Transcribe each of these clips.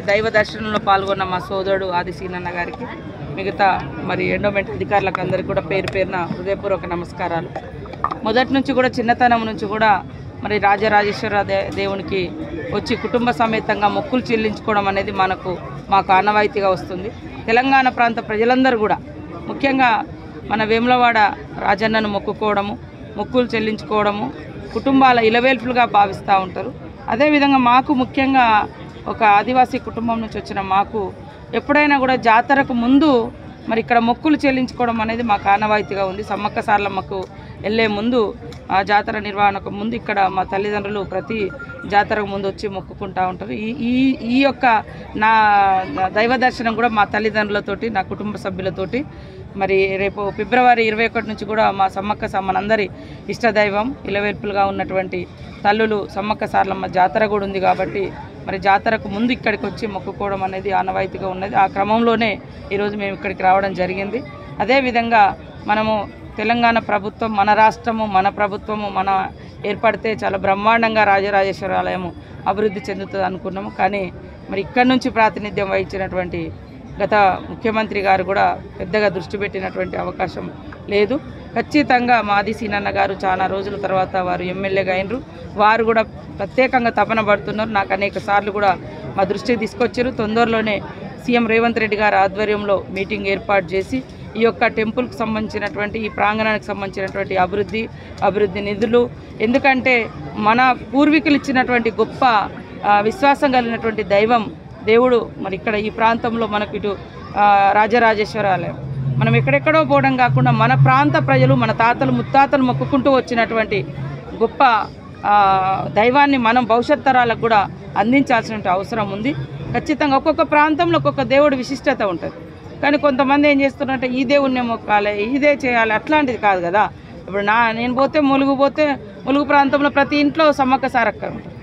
దైవ దర్శనంలో పాల్గొన్న మా సోదరుడు ఆది సీనన్న గారికి, మిగతా మరి ఎండోమెంట్ అధికారులకు అందరికీ కూడా పేరు పేరున హృదయపూర్వక నమస్కారాలు. మొదటి నుంచి కూడా చిన్నతనం నుంచి కూడా మరి రాజరాజేశ్వర దేవునికి వచ్చి కుటుంబ సమేతంగా మొక్కులు చెల్లించుకోవడం అనేది మాకు ఆనవాయితీగా వస్తుంది. తెలంగాణ ప్రాంత ప్రజలందరూ కూడా ముఖ్యంగా మన వేములవాడ రాజన్నను మొక్కుకోవడము, మొక్కులు చెల్లించుకోవడము కుటుంబాల ఇలవేల్పులుగా భావిస్తూ ఉంటారు. అదేవిధంగా మాకు ముఖ్యంగా ఒక ఆదివాసీ కుటుంబం నుంచి వచ్చిన మాకు ఎప్పుడైనా కూడా జాతరకు ముందు మరి ఇక్కడ మొక్కులు చెల్లించుకోవడం అనేది మాకు ఆనవాయితీగా ఉంది. సమ్మక్క సారలమ్మకు వెళ్ళే ముందు జాతర నిర్వహణకు ముందు ఇక్కడ మా తల్లిదండ్రులు ప్రతి జాతరకు ముందు వచ్చి మొక్కుకుంటూ ఉంటారు. ఈ యొక్క నా దైవ దర్శనం కూడా మా తల్లిదండ్రులతోటి, నా కుటుంబ సభ్యులతోటి మరి రేపు ఫిబ్రవరి 21 నుంచి కూడా మా సమ్మక్క మనందరి ఇష్టదైవం ఇలవేల్పులుగా ఉన్నటువంటి తల్లులు సమ్మక్క సారలమ్మ జాతర కూడా ఉంది కాబట్టి మరి జాతరకు ముందు ఇక్కడికి వచ్చి మొక్కుకోవడం అనేది ఆనవాయితీగా ఉన్నది. ఆ క్రమంలోనే ఈరోజు మేము ఇక్కడికి రావడం జరిగింది. అదేవిధంగా మనము తెలంగాణ ప్రభుత్వం, మన రాష్ట్రము, మన ప్రభుత్వము మన ఏర్పడితే చాలా బ్రహ్మాండంగా రాజరాజేశ్వర ఆలయము అభివృద్ధి చెందుతుంది అనుకున్నాము. కానీ మరి ఇక్కడి నుంచి ప్రాతినిధ్యం వహించినటువంటి గత ముఖ్యమంత్రి గారు కూడా పెద్దగా దృష్టి పెట్టినటువంటి అవకాశం లేదు. ఖచ్చితంగా మాది సీనన్న గారు చాలా రోజుల తర్వాత వారు ఎమ్మెల్యేగా అయినరు. వారు కూడా ప్రత్యేకంగా తపన పడుతున్నారు. నాకు అనేక సార్లు కూడా మా దృష్టికి తీసుకొచ్చారు. తొందరలోనే సీఎం రేవంత్ రెడ్డి గారి ఆధ్వర్యంలో మీటింగ్ ఏర్పాటు చేసి ఈ యొక్క టెంపుల్కి సంబంధించినటువంటి, ఈ ప్రాంగణానికి సంబంధించినటువంటి అభివృద్ధి నిధులు, ఎందుకంటే మన పూర్వీకులు ఇచ్చినటువంటి గొప్ప విశ్వాసం కలిగినటువంటి దేవుడు మరి ఇక్కడ ఈ ప్రాంతంలో మనకు ఇటు రాజరాజేశ్వర ఆలయం, మనం ఎక్కడెక్కడో పోవడం కాకుండా మన ప్రాంత ప్రజలు, మన తాతలు ముత్తాతలు మొక్కుకుంటూ వచ్చినటువంటి గొప్ప దైవాన్ని మనం భవిష్యత్ తరాలకు కూడా అందించాల్సిన అవసరం ఉంది. ఖచ్చితంగా ఒక్కొక్క ప్రాంతంలో ఒక్కొక్క దేవుడు విశిష్టత ఉంటుంది. కానీ కొంతమంది ఏం చేస్తున్నారంటే ఈ దేవుణ్ణి మొక్కాలి, ఇదే చేయాలి, అట్లాంటిది కాదు కదా. ఇప్పుడు నేను పోతే ములుగు ప్రాంతంలో ప్రతి ఇంట్లో సమ్మక్క సారక్క ఉంటారు.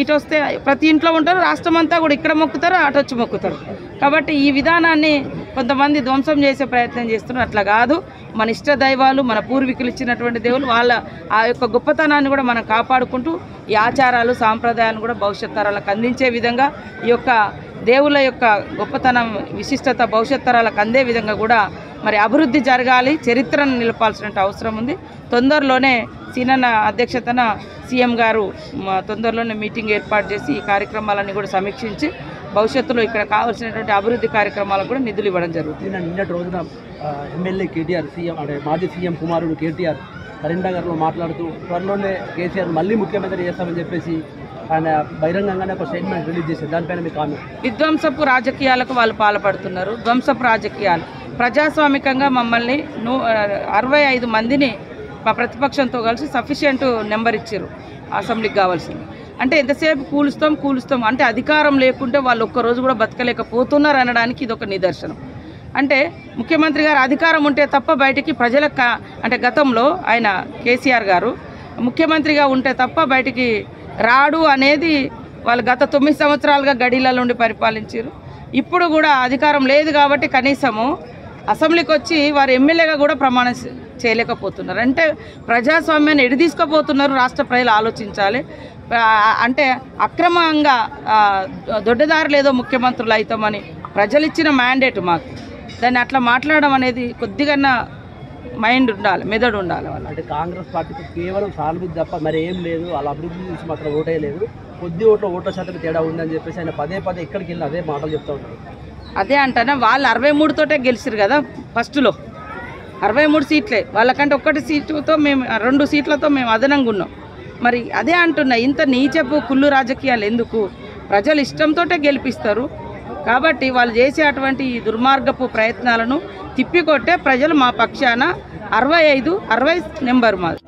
ఇటు వస్తే ప్రతి ఇంట్లో ఉంటారు. రాష్ట్రం అంతా కూడా ఇక్కడ మొక్కుతారు, అటు వచ్చి మొక్కుతారు. కాబట్టి ఈ విధానాన్ని కొంతమంది ధ్వంసం చేసే ప్రయత్నం చేస్తున్నారు. అట్లా కాదు. మన ఇష్ట దైవాలు, మన పూర్వీకులు ఇచ్చినటువంటి దేవులు, వాళ్ళ ఆ యొక్క గొప్పతనాన్ని కూడా మనం కాపాడుకుంటూ ఈ ఆచారాలు సాంప్రదాయాలను కూడా భవిష్యత్ తరాలకు అందించే విధంగా ఈ యొక్క దేవుళ్ళ యొక్క గొప్పతనం, విశిష్టత భవిష్యత్ తరాలకు అందే విధంగా కూడా మరి అభివృద్ధి జరగాలి, చరిత్రను నిలపాల్సిన అవసరం ఉంది. తొందరలోనే సీనన్న అధ్యక్షతన సీఎం గారు తొందరలోనే మీటింగ్ ఏర్పాటు చేసి ఈ కార్యక్రమాలన్నీ కూడా సమీక్షించి భవిష్యత్తులో ఇక్కడ కావాల్సినటువంటి అభివృద్ధి కార్యక్రమాలకు కూడా నిధులు ఇవ్వడం జరుగుతుంది. నిన్నటి రోజున ఎమ్మెల్యే కేటీఆర్, సీఎం అంటే మాజీ సీఎం కుమారుడు కేటీఆర్ కరీంనగర్లో మాట్లాడుతూ త్వరలోనే కేసీఆర్ మళ్ళీ ముఖ్యమంత్రి చేస్తామని చెప్పేసి ఆయన బహిరంగంగానే ఒక స్టేట్మెంట్ రిలీజ్ చేశారు. దానిపైన మీ కామెంట్? విధ్వంసపు రాజకీయాలకు వాళ్ళు పాల్పడుతున్నారు. ధ్వంసపు రాజకీయాలు. ప్రజాస్వామికంగా మమ్మల్ని 65 మందిని మా ప్రతిపక్షంతో కలిసి సఫిషియంట్ నెంబర్ ఇచ్చారు అసెంబ్లీకి కావాల్సింది. అంటే ఎంతసేపు కూలుస్తాం అంటే అధికారం లేకుంటే వాళ్ళు ఒక్కరోజు కూడా బతకలేకపోతున్నారు అనడానికి ఇది ఒక నిదర్శనం. అంటే ముఖ్యమంత్రి గారు అధికారం ఉంటే తప్ప బయటికి ప్రజలకు, అంటే గతంలో ఆయన కేసీఆర్ గారు ముఖ్యమంత్రిగా ఉంటే తప్ప బయటికి రాడు అనేది వాళ్ళు గత 9 సంవత్సరాలుగా గడిలలో ఉండి పరిపాలించారు. ఇప్పుడు కూడా అధికారం లేదు కాబట్టి కనీసము అసెంబ్లీకి వచ్చి వారు ఎమ్మెల్యేగా కూడా ప్రమాణం చేయలేకపోతున్నారు. అంటే ప్రజాస్వామ్యాన్ని ఎడిదీసుకుపోతున్నారు. రాష్ట్ర ప్రజలు ఆలోచించాలి. అంటే అక్రమంగా దొడ్డదారులు ఏదో ముఖ్యమంత్రులు అవుతామని ప్రజలు ఇచ్చిన మ్యాండేట్ మాకు. దాన్ని అట్లా మాట్లాడడం అనేది కొద్దిగా మైండ్ ఉండాలి, మెదడు ఉండాలి. వాళ్ళు అంటే కాంగ్రెస్ పార్టీకి కేవలం సానుభూతి తప్ప మరి ఏం లేదు, వాళ్ళ అభివృద్ధి చూసి మాత్రం ఓటే లేదు, కొద్ది ఓట్ల శాతం తేడా ఉందని చెప్పేసి ఆయన పదే ఇక్కడికి వెళ్ళి అదే మాటలు చెప్తూ ఉంటారు. అదే అంటానా, వాళ్ళు 63 తోటే గెలిచారు కదా ఫస్ట్లో. 63 సీట్లే వాళ్ళకంటే 1 సీటుతో మేము 2 సీట్లతో మేము అదనంగా ఉన్నాం. మరి అదే అంటున్నా, ఇంత నీచపు కుళ్ళు రాజకీయాలు ఎందుకు? ప్రజలు ఇష్టంతో గెలిపిస్తారు కాబట్టి వాళ్ళు చేసే అటువంటి దుర్మార్గపు ప్రయత్నాలను తిప్పికొట్టే ప్రజలు మా పక్షాన 65 నెంబర్ మాది.